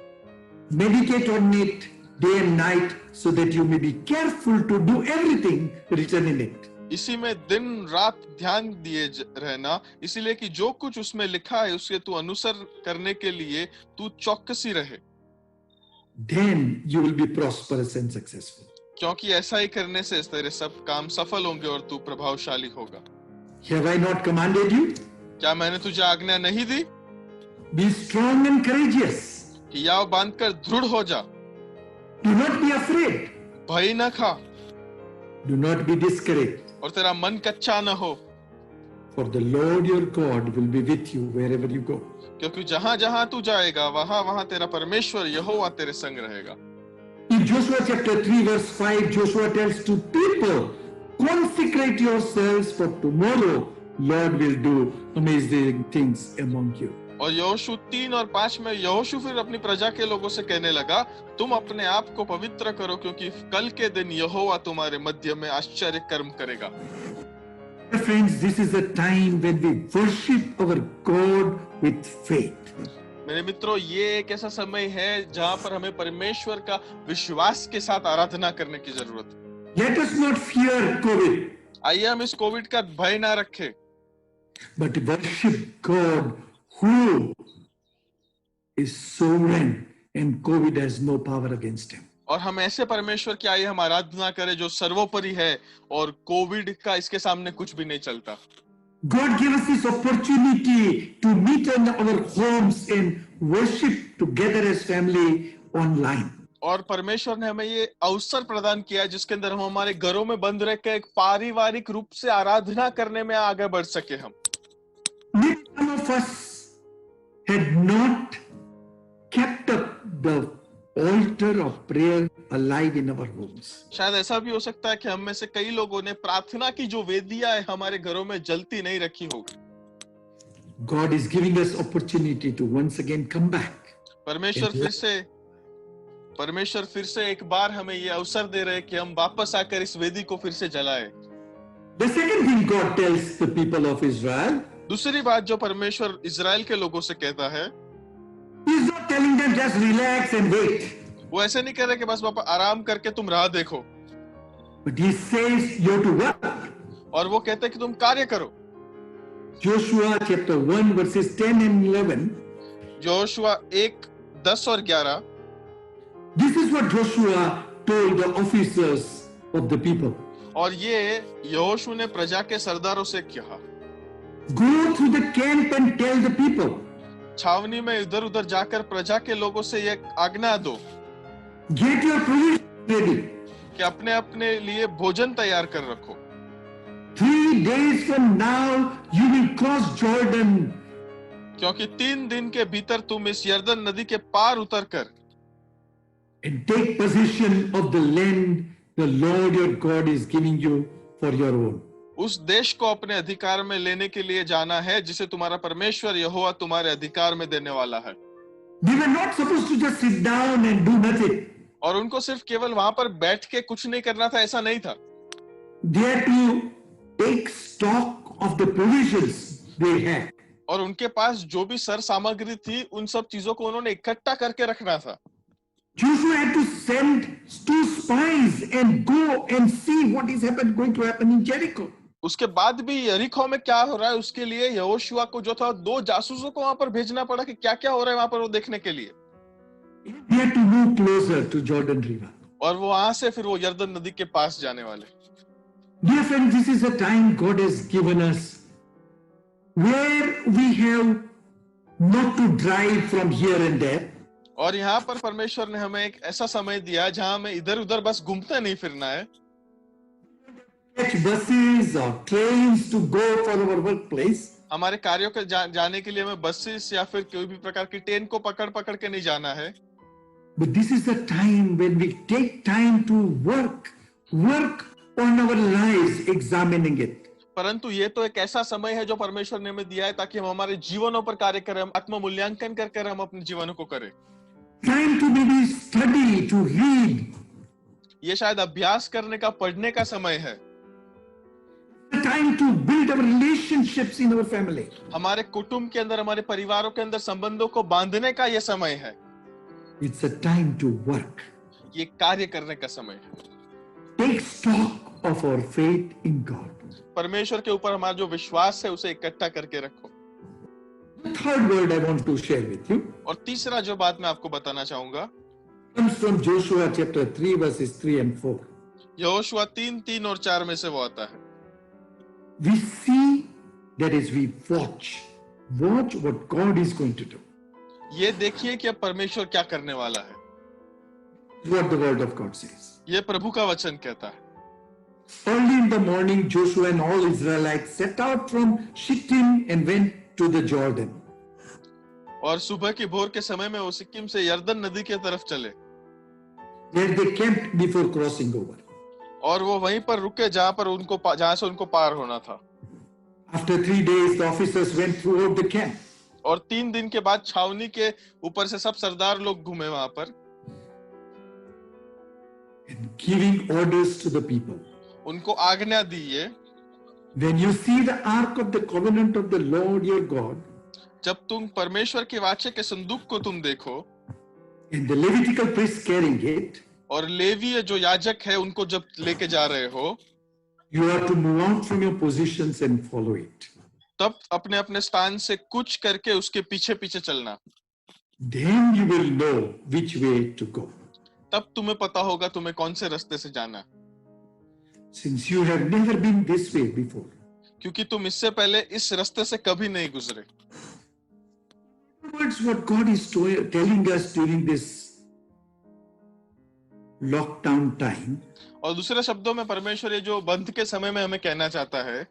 Meditate on it day and night so that you may be careful to do everything written in it. इसी में दिन रात ध्यान दिए रहना, इसीलिए कि जो कुछ उसमें लिखा है उसके तू अनुसरण करने के लिए तू चौकसी रहे। Then you will be prosperous and successful. क्योंकि ऐसा ही करने से तेरे सब काम सफल होंगे और तू प्रभावशाली होगा। Have I not commanded you? क्या मैंने तुझे आज्ञा नहीं दी? Be strong and courageous. कि याव बांधकर दृढ़ हो जा, Do not be afraid. भय न खा Do not be discouraged. और तेरा मन कच्चा न हो, For the Lord your God will be with you wherever you go. क्योंकि जहां जहां तू जाएगा वहां वहां तेरा परमेश्वर यहोवा तेरे संग रहेगा। In Joshua chapter 3 verse 5, Joshua tells to people, consecrate yourselves for tomorrow, Lord will do amazing things among you. और यहोशू 3 और 5 में यहोशू फिर अपनी प्रजा के लोगों से कहने लगा, तुम अपने आप को पवित्र करो क्योंकि कल के दिन यहोवा तुम्हारे मध्य में आश्चर्य कर्म करेगा। Friends, this is a time when we worship our God with faith. मेरे मित्रों, ये एक ऐसा समय है जहां पर हमें परमेश्वर का विश्वास के साथ आराधना करने की जरूरत है। Let us not fear COVID. आइए हम इस कोविड का भय ना रखें, but worship God who is sovereign and COVID has no power against him. और हम ऐसे परमेश्वर की आइए हम आराधना करें जो सर्वोपरि है और कोविड का इसके सामने कुछ भी नहीं चलता। God gave us this opportunity to meet in our homes and worship together as family online. और परमेश्वर ने हमें ये अवसर प्रदान किया है जिसके अंदर हम हमारे घरों में बंद रहकर एक पारिवारिक रूप से आराधना करने में आगे बढ़ सके। हम Maybe some of us had not kept up the altar of prayer alive in our homes. शायद ऐसा भी हो सकता है कि हम में से कई लोगों ने प्रार्थना की जो वेदियां है हमारे घरों में जलती नहीं रखी होगी। God is giving us opportunity to once again come back. परमेश्वर फिर से एक बार हमें ये अवसर दे रहे हैं कि हम वापस आकर इस वेदी को फिर से जलाएं। The second thing God tells the people of Israel, दूसरी बात जो परमेश्वर इजराइल के लोगों से कहता है, He is not telling them just relax and wait. वो ऐसे नहीं कह रहे कि बस पापा आराम करके तुम राह देखो, But He says you have to work. और वो कहते हैं कि तुम कार्य करो। Joshua chapter 1 verses 10 and 11. Yoshua 1:10 और 11, This is what Joshua told the officers of the people. और ये यहोशू ने प्रजा के सरदारों से कहा, Go through the camp and tell the people. छावनी में इधर उधर जाकर प्रजा के लोगों से ये आज्ञा दो Get your provisions ready. कि अपने अपने लिए भोजन तैयार कर रखो। 3 days from now you will cross Jordan. क्योंकि 3 दिन के भीतर तुम इस यरदन नदी के पार उतर कर And take possession of the land the Lord your God is giving you for your own. उस देश को अपने अधिकार में लेने के लिए जाना है जिसे तुम्हारा परमेश्वर यहोवा तुम्हारे अधिकार में देने वाला है। They were not supposed to just sit down and do nothing. और उनको सिर्फ केवल वहां पर बैठ के कुछ नहीं करना था, ऐसा नहीं था। They had to take stock of the provisions they had. और उनके पास जो भी सर सामग्री थी उन सब चीजों को उन्होंने इकट्ठा करके रखना था। Joshua had to send 2 spies and go and see what is going to happen in Jericho. उसके बाद भी यरीहो में क्या हो रहा है उसके लिए यहोशुआ को जो था 2 जासूसों को वहां पर भेजना पड़ा कि क्या क्या हो रहा है वहां पर वो देखने के लिए। They had to move closer to Jordan River. और वो वहां से फिर वो यरदन नदी के पास जाने वाले। Dear friends, this is a time God has given us where we have not to drive from here and there. और यहाँ पर परमेश्वर ने हमें एक ऐसा समय दिया जहां हमें इधर उधर बस घूमते नहीं फिरना है। Catch buses or trains to go for our workplace. हमारे कार्यों के जाने के लिए हमें बसेस या फिर कोई भी प्रकार की ट्रेन को पकड़ के नहीं जाना है। But this is the time when we take time to work on our lives, examining it. परंतु ये तो एक ऐसा समय है जो परमेश्वर ने हमें दिया है ताकि हम हमारे जीवनों पर कार्य करें, हम आत्म मूल्यांकन कर हम अपने जीवनों को करें। Time to maybe study, to read. ये शायद अभ्यास करने का, पढ़ने का समय है। The time to build our relationships in our family. हमारे कुटुंब के अंदर, हमारे परिवारों के अंदर संबंधों को बांधने का ये समय है। It's a time to work. ये कार्य करने का समय है। Take stock of our faith in God. परमेश्वर के ऊपर हमारा जो विश्वास है उसे इकट्ठा करके रखो। The third word I want to share with you और तीसरा जो बात मैं आपको बताना चाहूंगा comes from Joshua chapter 3 verses 3 and 4. Yehoshua 3:3 और 4 में से वो आता है। We see, that is, we watch what God is going to do. ये देखिए कि अब परमेश्वर क्या करने वाला है। What the word of God says. ये प्रभु का वचन कहता है। Early in the morning, Joshua and all Israelites set out from Shittim and went to the Jordan. और सुबह की भोर के समय में वो सिक्किम से यरदन नदी की तरफ चले Where they camped before crossing over. और वो वहीं पर रुके जहां से उनको पार होना था। After 3 days, the officers went throughout the camp. और 3 दिन के बाद छावनी के ऊपर से सब सरदार लोग घूमे वहां पर And giving orders to the people. उनको आज्ञा दी है, When you see the ark of the covenant of the Lord your God, जब तुम परमेश्वर के वाचे के संदूक को तुम देखो and the Levitical priests carrying it, और लेवी जो याजक है उनको जब लेके जा रहे हो, You are to move out from your positions and follow it. तब अपने अपने स्थान से कुछ करके उसके पीछे पीछे चलना, Then you will know which way to go. तब तुम्हें पता होगा तुम्हें कौन से रास्ते से जाना है, Since you have never been this way before. क्योंकि तुम इससे पहले इस रास्ते से कभी नहीं गुजरे. In other words, what God is telling us during this lockdown time, और दूसरे शब्दों में परमेश्वर ये जो बंद के समय में हमें कहना चाहता है,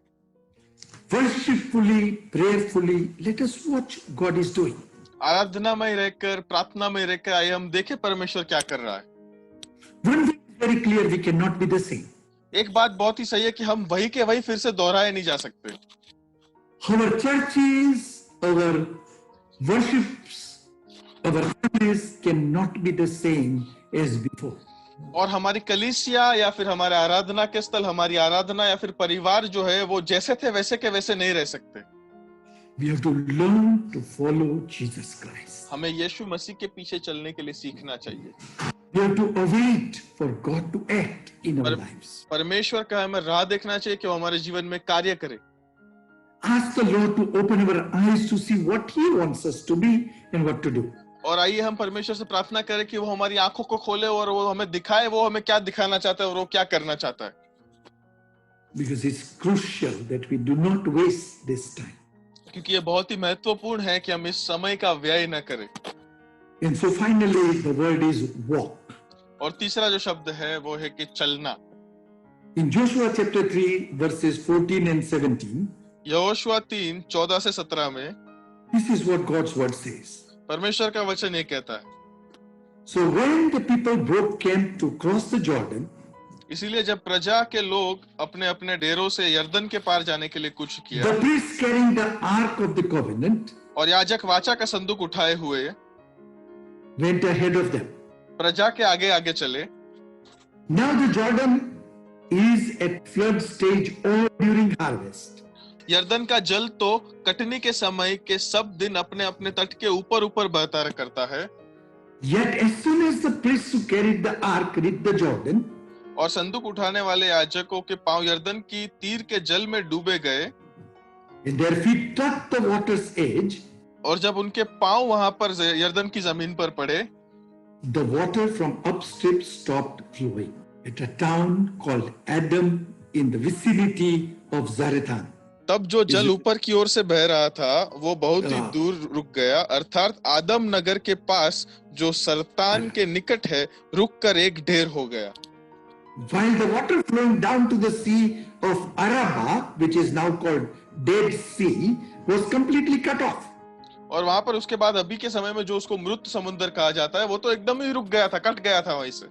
worshipfully, prayerfully, let us watch God is doing. आराधना में रहकर, प्रार्थना में रहकर आइए हम देखें परमेश्वर क्या कर रहा है. One thing is very clear, we cannot be the same. एक बात बहुत ही सही है कि हम वही के वही फिर से दोहराए नहीं जा सकते. Our churches, our worships, our families cannot be the same as before. और हमारी कलीसिया या फिर हमारे आराधना के स्थल, हमारी आराधना या फिर परिवार जो है वो जैसे थे वैसे के वैसे नहीं रह सकते. We have to learn to follow Jesus Christ. हमें यीशु मसीह के पीछे चलने के लिए सीखना चाहिए. We have to await for God to act in our lives. परमेश्वर का हमें राह देखना चाहिए कि वो हमारे जीवन में कार्य करे. Ask the Lord to open our eyes to see what He wants us to be and what to do. और आइए हम परमेश्वर से प्रार्थना करें कि वो हमारी आंखों को खोले और वो हमें दिखाए, वो हमें क्या दिखाना चाहता है और वो क्या करना चाहता है. Because it's crucial that we do not waste this time. क्योंकि ये बहुत ही महत्वपूर्ण है कि हम इस समय का व्यय न करें. And so finally the word is walk. और तीसरा जो शब्द है वो है कि चलना. In Joshua chapter 3 verses 14 and 17, Yehoshua 3:14 से 17 में this is what God's word says. परमेश्वर का वचन ये कहता है. So when the people broke camp to cross the Jordan, इसीलिए जब प्रजा के लोग अपने अपने डेरों से यर्दन के पार जाने के लिए कुछ किया, the priests carrying the ark of the covenant और याजक वाचा का संदूक उठाए हुए went ahead of them. प्रजा के आगे आगे चले. Now the Jordan is at flood stage all during harvest. यर्दन का जल तो कटनी के समय के सब दिन अपने अपने तट के ऊपर ऊपर बहता करता है. Yet as soon as the priests who carried the ark reached the Jordan, और संदूक उठाने वाले याजकों के पांव यर्दन की तीर के जल में डूबे गए, and their feet touched the water's edge, और जब उनके पांव वहां पर यर्दन की जमीन पर पड़े, the water from upstream stopped flowing at a town called Adam in the vicinity of Zarethan. तब जो जल ऊपर की ओर से बह रहा था वो बहुत ही दूर रुक गया, अर्थात आदम नगर के पास जो सरतान के निकट है रुक कर एक ढेर हो गया. While the water flowing down to the sea of Araba, which is now called Dead Sea, was completely cut off. और वहां पर उसके बाद अभी के समय में जो उसको मृत समुद्र कहा जाता है वो तो एकदम ही रुक गया था, कट गया था वहीं से.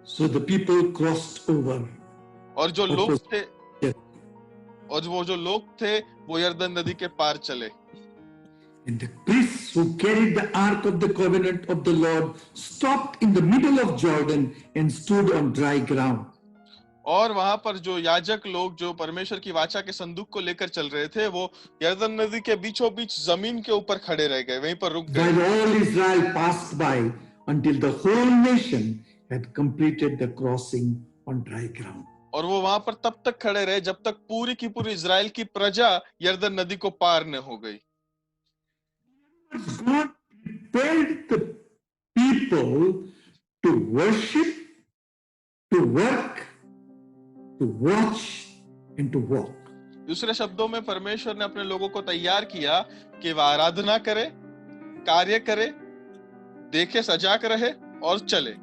So the people crossed over. और जो लोग थे वो जो लोग थे वो यर्दन नदी के पार चले. And the priests who carried the ark of the covenant of the Lord stopped in the middle of Jordan and stood on dry ground. और वहां पर जो याजक लोग जो परमेश्वर की वाचा के संदूक को लेकर चल रहे थे वो यर्दन नदी के बीचों बीच जमीन के ऊपर खड़े रह गए, वहीं पर रुक गए. While all Israel passed by until the whole nation had completed the crossing on dry ground. और वो वहां पर तब तक खड़े रहे जब तक पूरी की पूरी इजराइल की प्रजा यर्दन नदी को पार न हो गई. God prepared the people to worship, to work, to watch, and to walk. दूसरे शब्दों में परमेश्वर ने अपने लोगों को तैयार किया कि वह आराधना करे, कार्य करे, देखे, सजाग रहे और चले.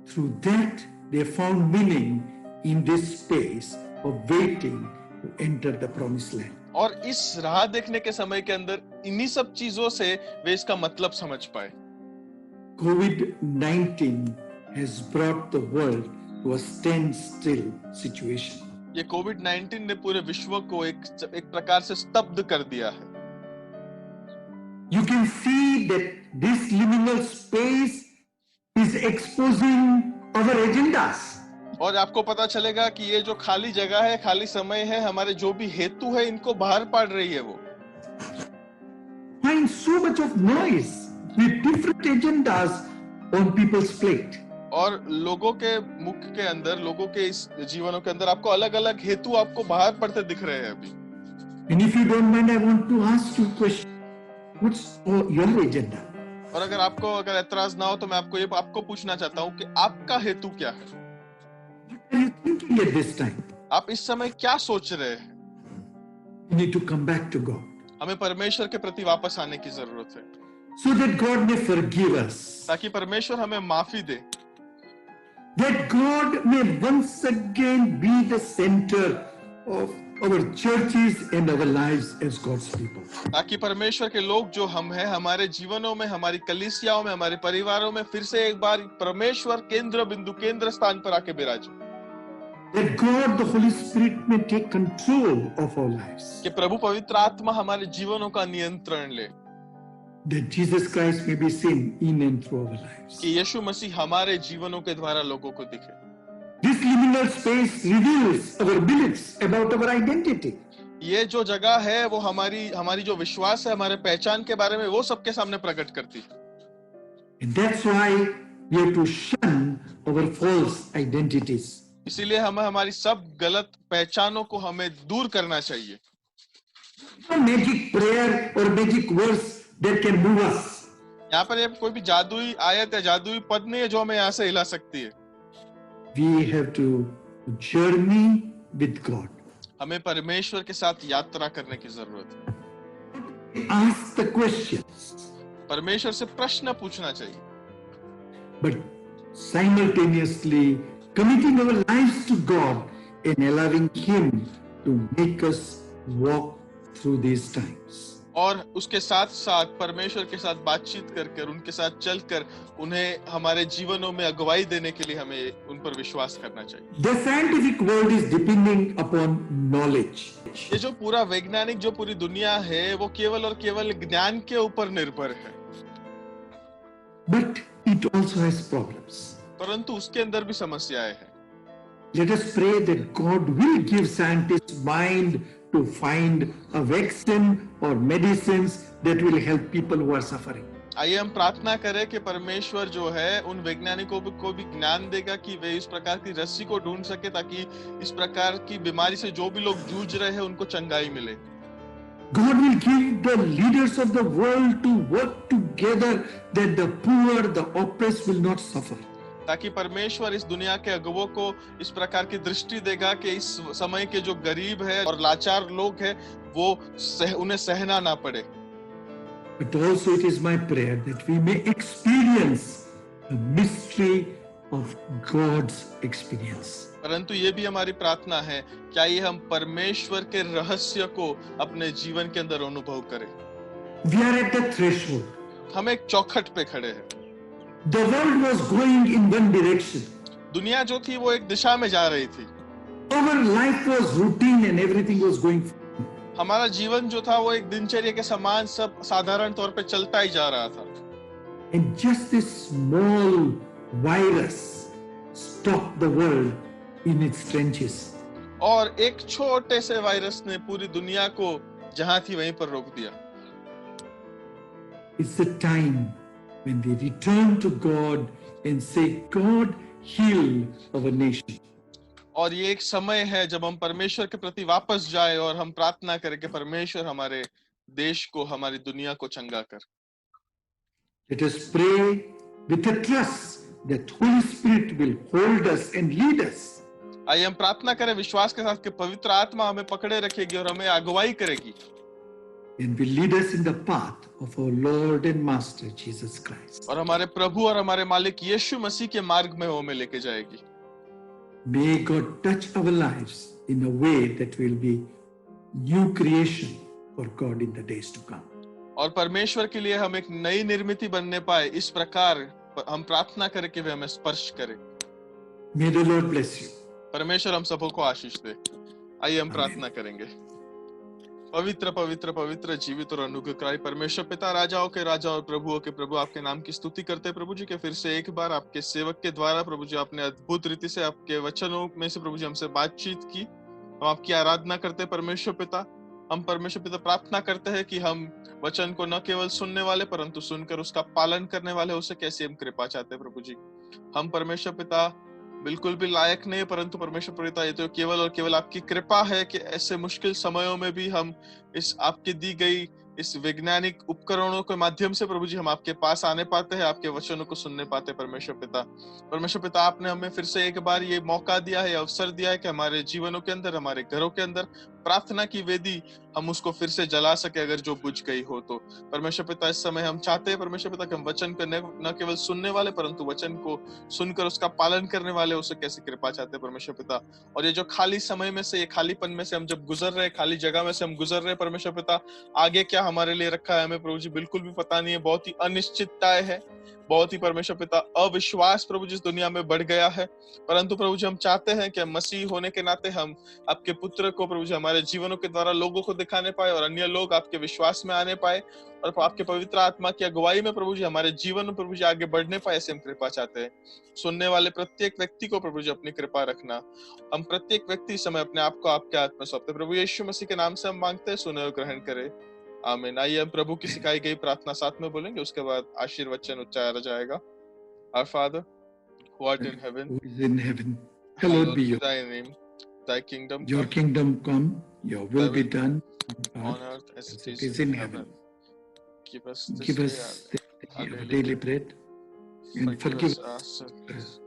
Through that, they found meaning in this space of waiting to enter the promised land. और इस राह देखने के समय के अंदर इन्हीं सब चीजों से वे इसका मतलब समझ पाए. COVID-19 has brought the world to a standstill situation. ये कोविड-19 ने पूरे विश्व को एक प्रकार से स्तब्ध कर दिया है. You can see that this liminal space is exposing our agendas. और आपको पता चलेगा कि ये जो खाली जगह है, खाली समय है, हमारे जो भी हेतु है इनको बाहर पाड़ रही है वो. Find so much of noise with different agendas on people's plate. और लोगों के मुख के अंदर, लोगों के इस जीवनों के अंदर आपको अलग अलग हेतु आपको बाहर पड़ते दिख रहे हैं अभी। And if you don't mind, I want to ask you a question. What's your agenda? और अगर एतराज ना हो तो मैं आपको पूछना चाहता हूँ कि आपका हेतु क्या है? What are you thinking at this time? आप इस समय क्या सोच रहे हैं? You need to come back to God, हमें परमेश्वर के प्रति वापस आने की जरूरत है, so that God may forgive us, ताकि परमेश्वर हमें माफी दे, that God may once again be the center of our churches and our lives as God's people. ताकि परमेश्वर के लोग जो हम हैं, हमारे जीवनों में, हमारी कलीसियाओं में, हमारे परिवारों में फिर से एक बार परमेश्वर केंद्र स्थान पर आके विराजे। That God, the Holy Spirit, may take control of our lives. कि प्रभु पवित्र आत्मा हमारे जीवनों का नियंत्रण ले, That Jesus Christ may be seen in and through our lives. कि यीशु मसीह हमारे जीवनों के द्वारा लोगों को दिखे। This liminal space reveals our beliefs about our identity. ये जो जगह है वो हमारी जो विश्वास है, हमारे पहचान के बारे में, वो सबके सामने प्रकट करती है। And that's why we have to shun our false identities. इसीलिए हमें हमारी सब गलत पहचानों को हमें दूर करना चाहिए। No magic prayer or magic words that can move us. यहाँ पर ये कोई भी जादुई आयत या जादुई पद नहीं है जो हमें यहाँ से हिला सकती है। We have to journey with God. हमें परमेश्वर के साथ यात्रा करने की जरूरत है। Ask the questions, परमेश्वर से प्रश्न पूछना चाहिए, but simultaneously committing our lives to God and allowing Him to make us walk through these times. और उसके साथ साथ परमेश्वर के साथ बातचीत करके, उनके साथ चलकर उन्हें हमारे जीवनों में अगुवाई देने के लिए हमें उन पर विश्वास करना चाहिए। The scientific world is depending upon knowledge. ये जो पूरा वैज्ञानिक, जो पूरी दुनिया है, वो केवल और केवल ज्ञान के ऊपर निर्भर है, But it also has problems. परंतु उसके अंदर भी समस्याएं हैं। Let us pray that God will give scientists mind to find a vaccine or medicines that will help people who are suffering. आइए हम प्रार्थना करें कि परमेश्वर जो है उन वैज्ञानिकों को भी ज्ञान देगा कि वे इस प्रकार की रस्सी को ढूंढ सके, ताकि इस प्रकार की बीमारी से जो भी लोग जूझ रहे हैं उनको चंगाई मिले। God will give the leaders of the world to work together that the poor, the oppressed will not suffer. ताकि परमेश्वर इस दुनिया के अगुवों को इस प्रकार की दृष्टि देगा कि इस समय के जो गरीब है और लाचार लोग हैं वो उन्हें सहना ना पड़े। But also it is my prayer that we may experience the mystery of God's experience. परंतु ये भी हमारी प्रार्थना है, क्या ये हम परमेश्वर के रहस्य को अपने जीवन के अंदर अनुभव करें। We are at the threshold. हम एक चौखट पे खड़े हैं। The world was going in one direction. दुनिया जो थी वो एक दिशा में जा रही थी। Our life was routine and everything was going fine. हमारा जीवन जो था वो एक दिनचर्या के समान सब साधारण तौर पे चलता ही जा रहा था। And just this small virus stopped the world in its trenches. और एक छोटे से वायरस ने पूरी दुनिया को जहां थी वहीं पर रोक दिया। It's the time when we return to God and say, God, heal our nation. और ये एक समय है जब हम परमेश्वर के प्रति वापस जाए और हम प्रार्थना करें कि परमेश्वर हमारे देश को, हमारी दुनिया को चंगा कर। Let us pray with a trust that Holy Spirit will hold us and lead us. आइए हम प्रार्थना करें विश्वास के साथ कि पवित्र आत्मा हमें पकड़े रखेगी और हमें अगुवाई करेगी And will lead us in the path of our Lord and Master Jesus Christ. और हमारे प्रभु और हमारे मालिक यीशु मसीह के मार्ग में वो हमें लेके जाएगी। May God touch our lives in a way that will be new creation for God in the days to come. और परमेश्वर के लिए हम एक नई निर्मिति बनने पाए, इस प्रकार हम प्रार्थना करें कि वे हमें स्पर्श करें। May the Lord bless you. परमेश्वर हम सबों को आशीष दे। आइए हम प्रार्थना करेंगे। पवित्र पवित्र पवित्र जीवित और अनुग्रहकारी परमेश्वर पिता, राजाओं के राजा और प्रभुओं के प्रभु, आपके नाम की स्तुति करते हैं प्रभु जी के फिर से एक बार आपके सेवक के द्वारा प्रभु जी आपने अद्भुत रीति से आपके वचनों में से प्रभु जी हमसे बातचीत की। हम आपकी आराधना करते हैं परमेश्वर पिता। हम परमेश्वर पिता प्रार्थना करते हैं कि हम वचन को न केवल सुनने वाले परंतु सुनकर उसका पालन करने वाले हो सके, कैसे हम कृपा चाहते हैं प्रभु जी। हम परमेश्वर पिता बिल्कुल भी लायक नहीं, परंतु परमेश्वर पिता ये तो केवल और केवल आपकी कृपा है कि ऐसे मुश्किल समयों में भी हम इस आपकी दी गई इस वैज्ञानिक उपकरणों के माध्यम से प्रभु जी हम आपके पास आने पाते हैं, आपके वचनों को सुनने पाते हैं। परमेश्वर पिता आपने हमें फिर से एक बार ये मौका दिया है, अवसर दिया है कि हमारे जीवनों के अंदर, हमारे घरों के अंदर प्रार्थना की वेदी हम उसको फिर से जला सके अगर जो बुझ गई हो तो। परमेश्वर पिता इस समय हम चाहते हैं परमेश्वर पिता कि हम वचन को न केवल सुनने वाले परंतु वचन को सुनकर उसका पालन करने वाले उसे कैसी कृपा चाहते हैं परमेश्वर पिता। और ये जो खाली समय में से, ये खालीपन में से हम जब गुजर रहे, खाली जगह में से हम गुजर रहे परमेश्वर पिता, आगे क्या हमारे लिए रखा है हमें प्रभु जी बिल्कुल भी पता नहीं है। बहुत ही अनिश्चितताएं है, बहुत ही परमेश्वर पिता अविश्वास प्रभु जी इस दुनिया में बढ़ गया है। परंतु प्रभु जी हम चाहते हैं कि मसीह होने के नाते हम आपके पुत्र को प्रभु जी हमारे जीवनों के द्वारा लोगों को दिखाने पाए और अन्य लोग आपके विश्वास में आने पाए और आपके पवित्र आत्मा की अगुवाई में प्रभु जी हमारे जीवन में प्रभु जी आगे बढ़ने पाए, ऐसे हम कृपा चाहते हैं। सुनने वाले प्रत्येक व्यक्ति को प्रभु जी अपनी कृपा रखना। हम प्रत्येक व्यक्ति समय अपने आप को आपके हाथ में सौंपते प्रभु यीशु मसीह के नाम से हम मांगते हैं, सुने और ग्रहण करे, आमीन। आइए हम प्रभु की सिखाई गई प्रार्थना साथ में बोलेंगे, उसके बाद आशीर्वचन उच्चारा जाएगा। Our Father, who art in heaven, Who is in heaven, hallowed be your thy name. Thy kingdom Your come, kingdom come, your will be done on earth as as it is in heaven. Give us Give this us day our daily bread, and forgive us our us sins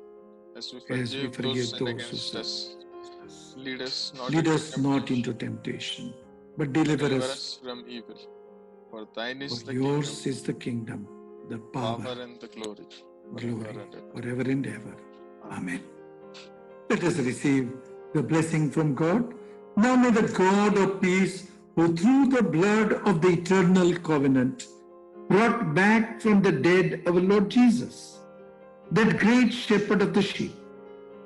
as we as we forgive forgive those who sin those who against us. sin. Lead us Lead us not into temptation, but deliver us. from evil. For thine is For the yours kingdom, is the kingdom, the power power, and the glory. glory, and ever. forever and ever. Amen. Let us receive the blessing from God. Now may the God of peace, who through the blood of the eternal covenant brought back from the dead our Lord Jesus, that great shepherd of the sheep,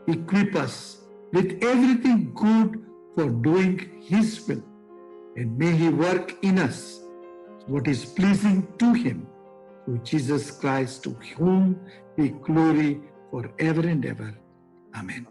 equip us with everything good for doing his will, and may he work in us what is pleasing to him, through Jesus Christ, to whom be glory forever and ever. Amen.